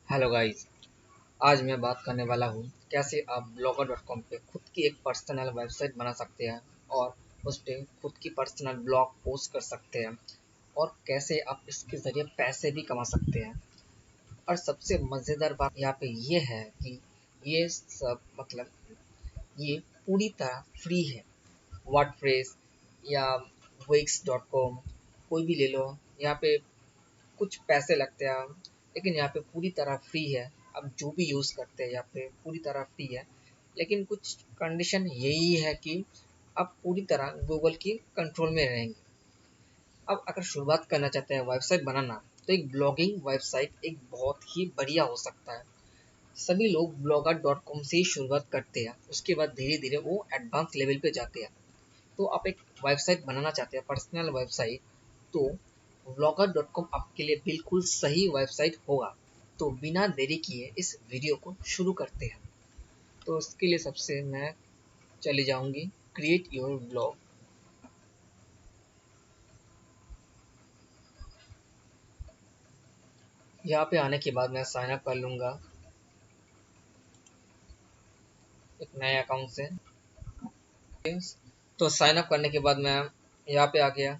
Hello guys. आज मैं बात करने वाला हूँ कैसे आप blogger.com पे खुद की एक पर्सनल वेबसाइट बना सकते हैं और उस पे खुद की पर्सनल ब्लॉग पोस्ट कर सकते हैं और कैसे आप इसके ज़रिए पैसे भी कमा सकते हैं। और सबसे मज़ेदार बात यहाँ पे ये है कि ये सब ये पूरी तरह फ्री है। वर्डप्रेस या wix.com कोई भी ले लो, यहाँ पे कुछ पैसे लगते हैं, लेकिन यहाँ पे पूरी तरह फ्री है। अब जो भी यूज़ करते हैं यहाँ पे पूरी तरह फ्री है, लेकिन कुछ कंडीशन यही है कि आप पूरी तरह गूगल की कंट्रोल में रहेंगे। अब अगर शुरुआत करना चाहते हैं वेबसाइट बनाना, तो एक ब्लॉगिंग वेबसाइट एक बहुत ही बढ़िया हो सकता है। सभी लोग blogger.com से ही शुरुआत करते हैं, उसके बाद धीरे धीरे वो एडवांस लेवल पे जाते हैं। तो आप एक वेबसाइट बनाना चाहते हैं, पर्सनल वेबसाइट, तो blogger.com आपके लिए बिल्कुल सही वेबसाइट होगा। तो बिना देरी किए इस वीडियो को शुरू करते हैं। तो इसके लिए सबसे मैं चली जाऊंगी क्रिएट योर ब्लॉग। यहाँ पे आने के बाद मैं साइन अप कर लूँगा एक नए अकाउंट से। तो साइन अप करने के बाद मैं यहाँ पे आ गया,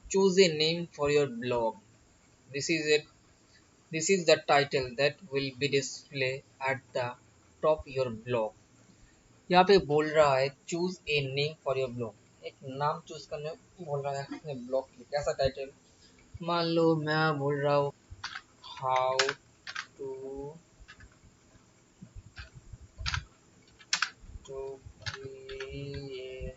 choose a name for your blog. This is it, this is the title that will be display at the top your blog. यहाँ पे बोल रहा है choose a name for your blog, एक नाम चूज करने बोल रहा है अपने ब्लॉग की। कैसा टाइटल? मान लो मैं बोल रहा हूँ how to to create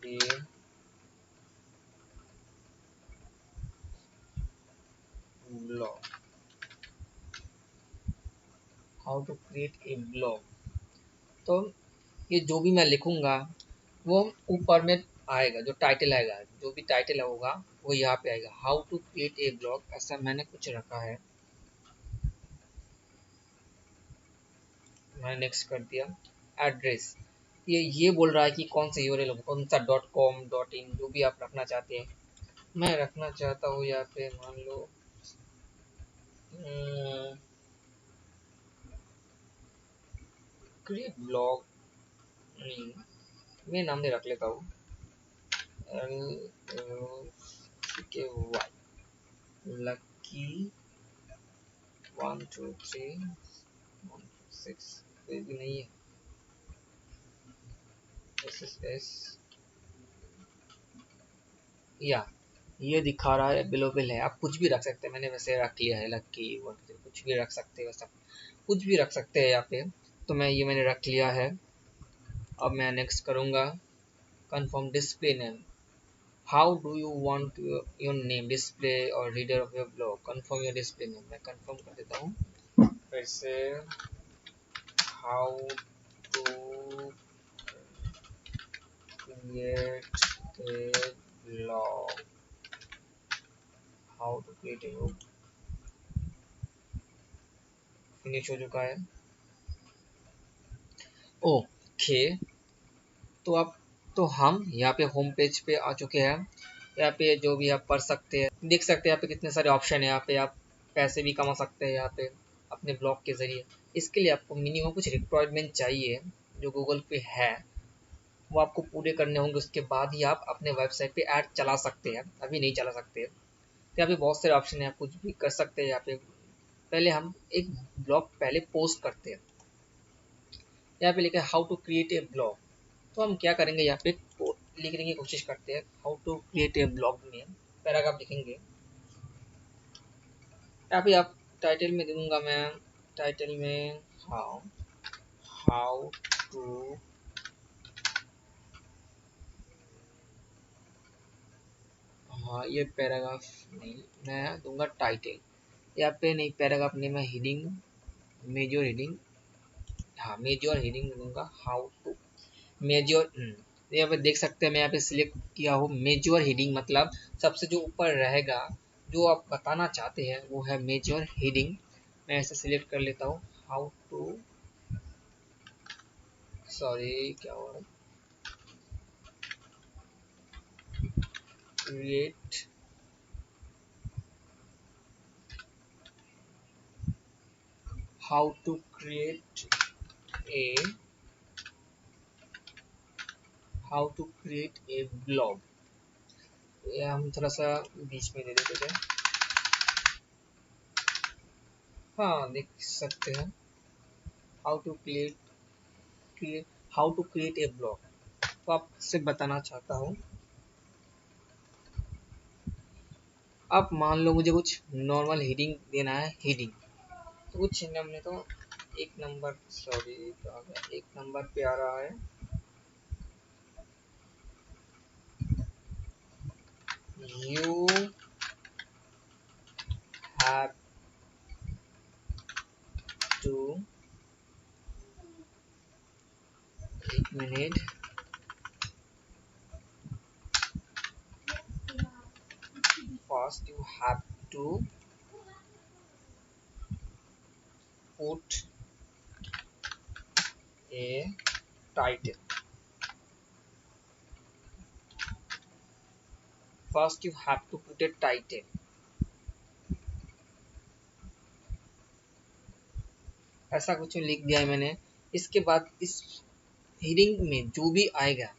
a blog, how to create a blog. तो ये जो भी मैं लिखूंगा वो ऊपर में आएगा, जो टाइटल आएगा, जो भी टाइटल होगा वो यहाँ पे आएगा, how to create a blog, ऐसा मैंने कुछ रखा है। मैंने नेक्स्ट कर दिया। एड्रेस, ये बोल रहा है कि कौन सा यूआरएल, कौन सा .com .in जो भी आप रखना चाहते हैं। मैं रखना चाहता हूँ यहाँ पे मान लो क्रिएट ब्लॉग, नहीं मैं नाम नहीं रख लेता हूँ, LLCKY, लकी 123 126, कोई भी नहीं है, SSS या ये दिखा रहा है अवेलेबल है। आप कुछ भी रख सकते हैं, मैंने वैसे रख लिया है लकी 123, कुछ भी रख सकते हैं, वैसा कुछ भी रख सकते हैं यहाँ पे। तो मैंने रख लिया है। अब मैं नेक्स्ट करूँगा, confirm display name, how do you want your name display or reader of your blog, confirm your display name। मैं confirm कर देता हूँ फिर से, how to create a blog, how to create a blog, finish हो चुका है। Okay, तो आप तो हम यहाँ पे होम पेज पे आ चुके हैं। यहाँ पे जो भी आप पढ़ सकते हैं, देख सकते हैं यहाँ पे कितने सारे ऑप्शन है। यहाँ पे आप पैसे भी कमा सकते हैं यहाँ पे अपने ब्लॉग के ज़रिए। इसके लिए आपको मिनिमम कुछ रिक्वायरमेंट चाहिए जो गूगल पे है, वो आपको पूरे करने होंगे। उसके बाद ही आप अपने वेबसाइट पे ऐड चला सकते हैं, अभी नहीं चला सकते। तो यहाँ पे बहुत सारे ऑप्शन है, आप कुछ भी कर सकते हैं यहाँ पे। पहले हम एक ब्लॉग पहले पोस्ट करते हैं। यहाँ पे लिखा है how to create a blog. तो हम क्या करेंगे, यहाँ पे लिखने की कोशिश करते हैं how to create a blog में पैराग्राफ लिखेंगे। यहाँ पे आप टाइटल में दूंगा मैं, टाइटल में हाउ हाउ टू, हाँ ये पैराग्राफ नहीं, मैं दूंगा टाइटल। यहाँ पे नहीं पैराग्राफ नहीं, मैं हेडिंग, मेजर हेडिंग, हाँ मेजर हेडिंग दूंगा हाउ टू मेजर। यहाँ पे देख सकते हैं मैं यहाँ पे सिलेक्ट किया हूँ मेजर हेडिंग, मतलब सबसे जो ऊपर रहेगा जो आप बताना चाहते हैं वो है मेजर हेडिंग। मैं ऐसे सिलेक्ट कर लेता हूँ, हाउ टू, सॉरी क्या हो रहा है, create how to create a blog. ये हम थोड़ा सा बीच में दे देते थे, हाँ देख सकते हैं। How to create a blog. तो आपसे बताना चाहता हूँ, अब मान लो मुझे कुछ नॉर्मल हेडिंग देना है, हेडिंग तो कुछ हमने तो एक नंबर पे आ रहा है, यू हैव टू, एक minute, first you have to put a title, first you have to put a title। ऐसा कुछ लिख दिया है मैंने। इसके बाद इस हेडिंग में जो भी आएगा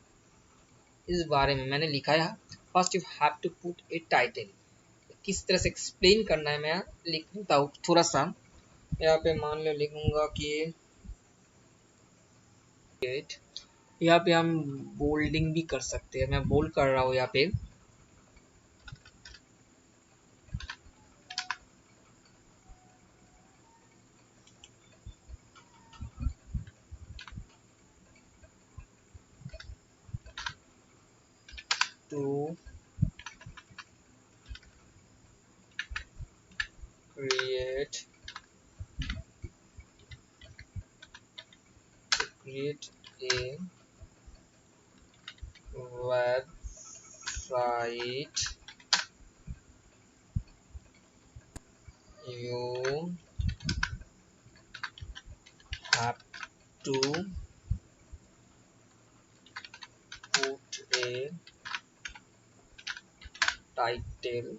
इस बारे में मैंने लिखा है, first you have to put a title. किस तरह से एक्सप्लेन करना है मैं लिख देता हूँ थोड़ा सा। यहाँ पे मान लो लिखूंगा कि यहाँ पे हम बोल्डिंग भी कर सकते हैं, मैं बोल्ड कर रहा हूँ यहाँ पे। To create a website, you have to put a title,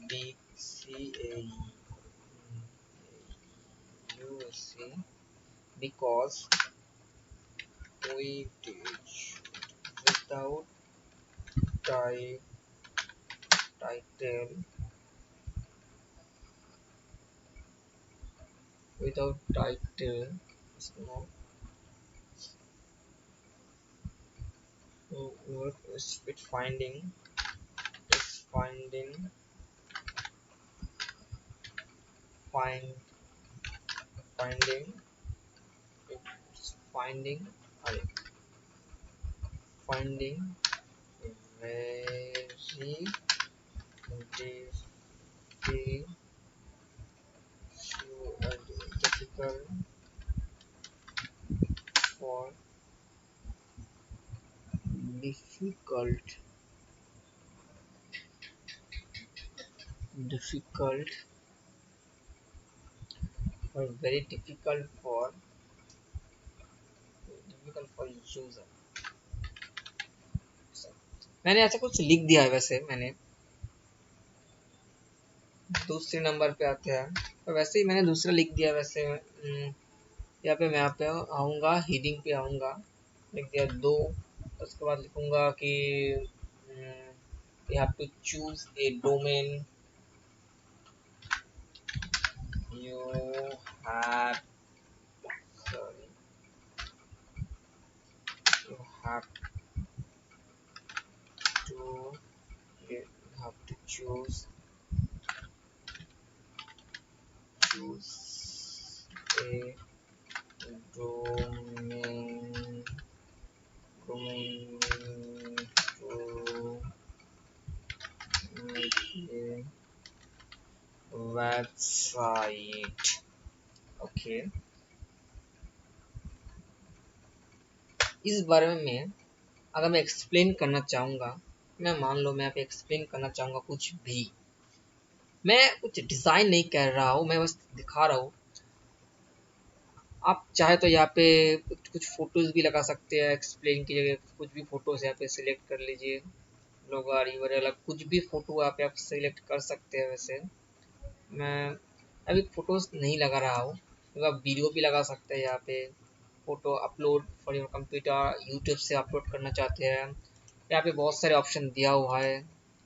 BCAUSC, because we teach without title, no, work is finding find finding it's finding very difficult for difficult or very difficult for user। मैंने ऐसा कुछ लिख दिया है, वैसे मैंने दूसरे number पे आते हैं तो वैसे ही मैंने दूसरा लिख दिया वैसे। यहाँ पे मैं यहाँ पे आऊँगा, हेडिंग पे आऊँगा, लिख दिया 2। उसके बाद लिखूँगा कि you have to choose a domain, you have sorry you have to choose a domain to make a website। Okay, इस बारे में मैं अगर मैं एक्सप्लेन करना चाहूँगा, मैं मान लो मैं यहाँ पे एक्सप्लेन करना चाहूँगा कुछ भी, मैं कुछ डिज़ाइन नहीं कर रहा हूँ, मैं बस दिखा रहा हूँ। आप चाहे तो यहाँ पे कुछ फोटोज भी लगा सकते हैं, एक्सप्लेन की जगह कुछ भी फोटोज यहाँ पे सिलेक्ट कर लीजिए, लोग रिवर अलग कुछ भी फोटो यहाँ पे आप सिलेक्ट कर सकते हैं। वैसे मैं अभी फोटोज नहीं लगा रहा हूँ, तो आप वीडियो भी लगा सकते हैं यहाँ पे। Photo upload for your computer, YouTube से अपलोड करना चाहते हैं, यहाँ पे बहुत सारे ऑप्शन दिया हुआ है,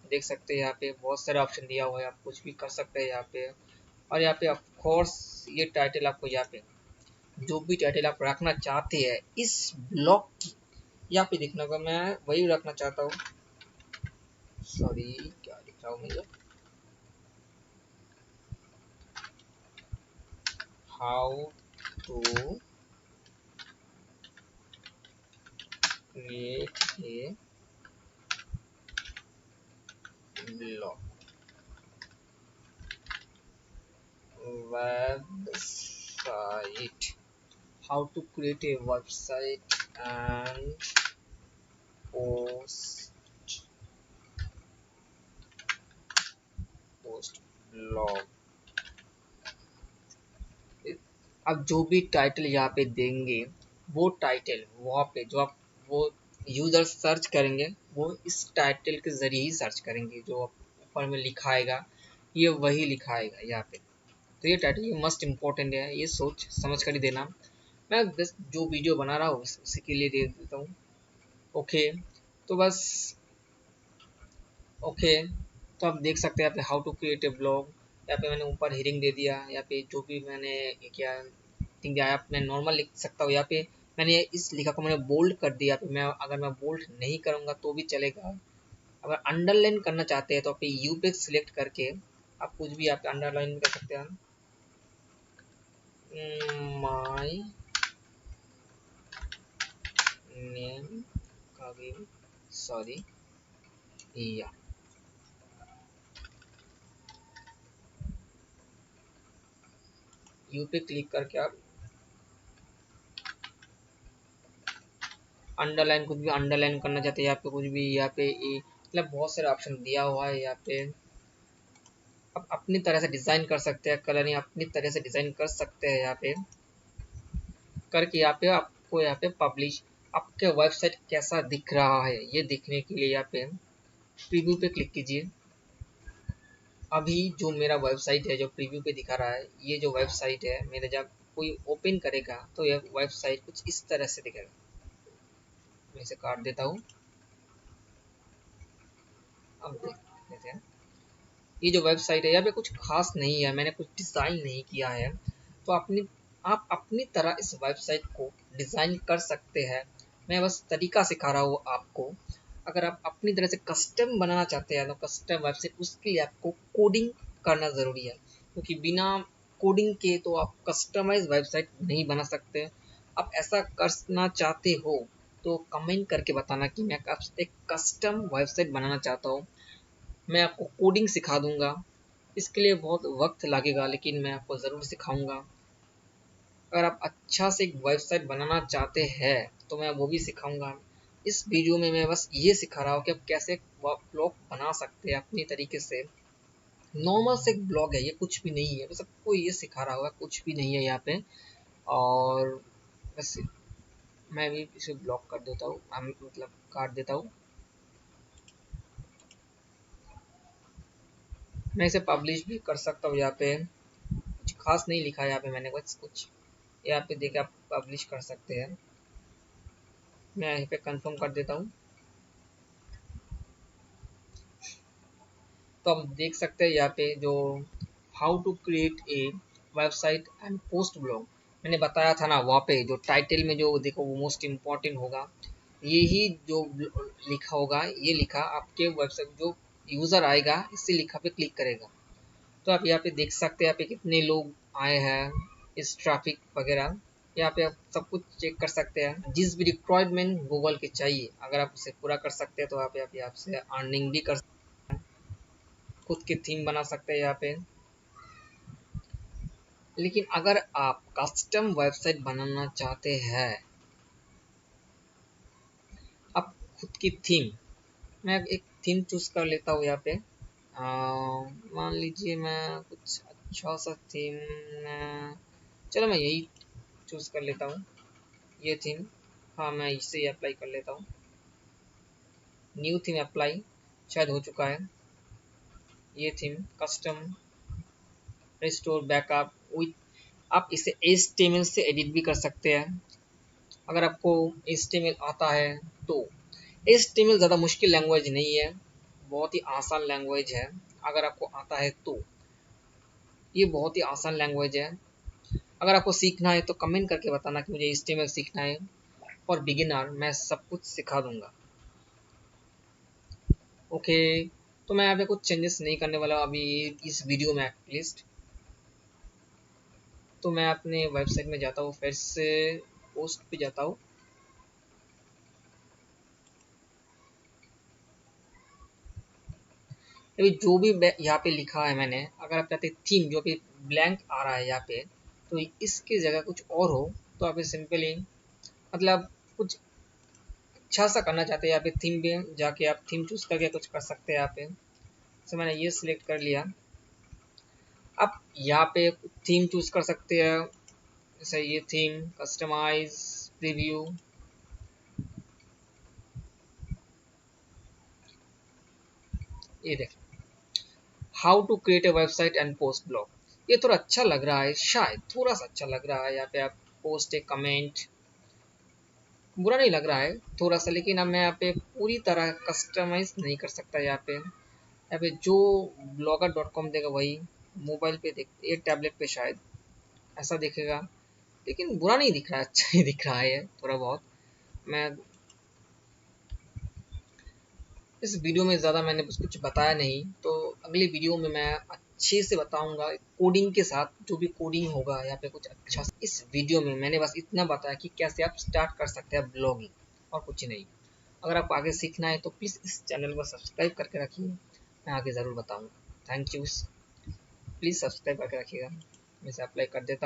देख सकते हैं यहाँ पे बहुत सारे ऑप्शन दिया हुआ है, आप कुछ भी कर सकते हैं यहाँ पे। और यहाँ पे ऑफ कोर्स ये टाइटल आपको यहाँ पे जो भी टाइटल आप रखना चाहते हैं इस ब्लॉग की यहाँ पे देखने को मैं वही रखना चाहता हूँ। सॉरी, क्या लिख रहा हूँ मैं, how to create a blog website, how to create a website and post blog। अब जो भी टाइटल यहाँ पे देंगे वो टाइटल वहाँ पे जो आप वो यूजर सर्च करेंगे वो इस टाइटल के जरिए ही सर्च करेंगे, जो ऊपर में लिखाएगा ये वही लिखाएगा यहाँ पे। तो ये टाइटल ये मस्ट इम्पोर्टेंट है, ये सोच समझ कर ही देना। मैं बस जो वीडियो बना रहा हूँ उसी के लिए दे देता हूँ। ओके, तो बस ओके, तो आप देख सकते हैं यहाँ पे how to create a blog, यहाँ पे मैंने ऊपर हेडिंग दे दिया, यहाँ पे जो भी मैंने क्या थिंक दिया मैं नॉर्मल लिख सकता हूँ, यहाँ पे मैंने इस लिखा को मैंने बोल्ड कर दिया। पे मैं अगर मैं बोल्ड नहीं करूँगा तो भी चलेगा। अगर अंडरलाइन करना चाहते हैं तो आप यू पे सिलेक्ट करके आप कुछ भी यहाँ पे अंडरलाइन कर सकते हैं। माई नेम कविन, सॉरी या यू पे क्लिक करके आप अंडरलाइन कुछ भी अंडरलाइन करना चाहते हैं यहाँ पे कुछ भी यहाँ पे मतलब बहुत सारे ऑप्शन दिया हुआ है यहाँ पे। आप अपनी तरह से डिज़ाइन कर सकते हैं, कलरिंग अपनी तरह से डिज़ाइन कर सकते हैं यहाँ पे करके। यहाँ पे आपको यहाँ पे पब्लिश आपके वेबसाइट कैसा दिख रहा है ये दिखने के लिए यहाँ पे प्रीव्यू पे क्लिक कीजिए। अभी जो मेरा वेबसाइट है जो प्रीव्यू पे दिखा रहा है, ये जो वेबसाइट है मेरे जब कोई ओपन करेगा तो यह वेबसाइट कुछ इस तरह से दिखेगा। मैं इसे काट देता हूँ, अब देख लेते हैं। ये जो वेबसाइट है यहाँ पे कुछ खास नहीं है, मैंने कुछ डिज़ाइन नहीं किया है, तो आप अपनी तरह इस वेबसाइट को डिज़ाइन कर सकते हैं। मैं बस तरीका सिखा रहा हूँ आपको। अगर आप अपनी तरह से कस्टम बनाना चाहते हैं तो कस्टम वेबसाइट उसके लिए आपको कोडिंग करना ज़रूरी है, क्योंकि बिना कोडिंग के तो आप कस्टमाइज वेबसाइट नहीं बना सकते। आप ऐसा करना चाहते हो तो कमेंट करके बताना कि मैं एक कस्टम वेबसाइट बनाना चाहता हूँ, मैं आपको कोडिंग सिखा दूंगा। इसके लिए बहुत वक्त लगेगा लेकिन मैं आपको ज़रूर सिखाऊंगा। अगर आप अच्छा से एक वेबसाइट बनाना चाहते हैं तो मैं वो भी सिखाऊंगा। इस वीडियो में मैं बस ये सिखा रहा हूँ कि आप कैसे ब्लॉग बना सकते हैं अपनी तरीके से। नॉर्मल से एक ब्लॉग है ये, कुछ भी नहीं है, बस आपको ये सिखा रहा होगा, कुछ भी नहीं है यहाँ पे। और बस मैं भी इसे ब्लॉक कर देता हूँ, मतलब काट देता हूँ। मैं इसे पब्लिश भी कर सकता हूँ यहाँ पे, कुछ खास नहीं लिखा है यहाँ पे मैंने, बस कुछ यहाँ पे देखे आप पब्लिश कर सकते हैं। मैं यहाँ पे कंफर्म कर देता हूँ। तो आप देख सकते हैं यहाँ पे जो how to create a website and post blog मैंने बताया था ना, वहाँ पे जो टाइटल में जो देखो वो मोस्ट इम्पॉर्टेंट होगा, यही जो लिखा होगा ये लिखा आपके वेबसाइट जो यूज़र आएगा इससे लिखा पे क्लिक करेगा तो आप यहाँ पे देख सकते हैं यहाँ पे कितने लोग आए हैं, इस ट्रैफिक वगैरह यहाँ पे आप सब कुछ चेक कर सकते हैं। जिस भी रिक्वायरमेंट गूगल के चाहिए अगर आप उसे पूरा कर सकते हैं तो आप यहाँ पे आपसे अर्निंग भी कर सकते हैं, खुद की थीम बना सकते हैं यहाँ पे। लेकिन अगर आप कस्टम वेबसाइट बनाना चाहते हैं, आप खुद की थीम, मैं एक थीम चूज कर लेता हूँ यहाँ पे। मान लीजिए मैं कुछ अच्छा सा थीम, चलो मैं यही चूज कर लेता हूँ, ये थीम। हाँ मैं इसे ही अप्लाई कर लेता हूँ। न्यू थीम अप्लाई शायद हो चुका है। ये theme custom restore backup with, आप इसे HTML से एडिट भी कर सकते हैं अगर आपको HTML आता है तो। HTML ज़्यादा मुश्किल लैंग्वेज नहीं है, बहुत ही आसान लैंग्वेज है अगर आपको आता है तो। ये बहुत ही आसान लैंग्वेज है। अगर आपको सीखना है तो कमेंट करके बताना कि मुझे HTML सीखना है, और बिगिनर मैं सब कुछ सिखा दूंगा। ओके, तो मैं यहाँ पे कुछ चेंजेस नहीं करने वाला अभी इस वीडियो में एटलीस्ट। तो मैं अपने वेबसाइट में जाता हूँ, फिर से पोस्ट पे जाता हूँ। अभी जो भी यहाँ पे लिखा है मैंने, अगर आप चाहते थीम जो भी ब्लैंक आ रहा है यहाँ पे, तो इसकी जगह कुछ और हो तो आप सिंपली मतलब कुछ अच्छा सा करना चाहते हैं यहाँ पे थीम पे जाके आप थीम चूज करके कुछ कर सकते हैं यहाँ पे। तो मैंने ये सिलेक्ट कर लिया। आप यहाँ पे थीम चूज कर सकते हैं, जैसे ये थीम कस्टमाइज प्रीव्यू। ये देख, how to create a website and post blog. ये थोड़ा अच्छा लग रहा है, शायद थोड़ा सा अच्छा लग रहा है। यहाँ पे आप पोस्ट ए कमेंट, बुरा नहीं लग रहा है थोड़ा सा, लेकिन अब मैं यहाँ पे पूरी तरह कस्टमाइज नहीं कर सकता। यहाँ पे जो blogger.com देगा वही मोबाइल पे देख, ये टैबलेट पे शायद ऐसा दिखेगा, लेकिन बुरा नहीं दिख रहा है, अच्छा ही दिख रहा है थोड़ा बहुत। मैं इस वीडियो में ज़्यादा मैंने कुछ बताया नहीं, तो अगली वीडियो में मैं अच्छे से बताऊंगा कोडिंग के साथ, जो भी कोडिंग होगा यहाँ पे कुछ अच्छा। इस वीडियो में मैंने बस इतना बताया कि कैसे आप स्टार्ट कर सकते हैं ब्लॉगिंग, और कुछ नहीं। अगर आपको आगे सीखना है तो प्लीज़ इस चैनल को सब्सक्राइब करके रखिए, मैं आगे ज़रूर बताऊँगा। थैंक यू, प्लीज़ सब्सक्राइब करके रखिएगा। मैं इसे अप्लाई कर देता हूँ।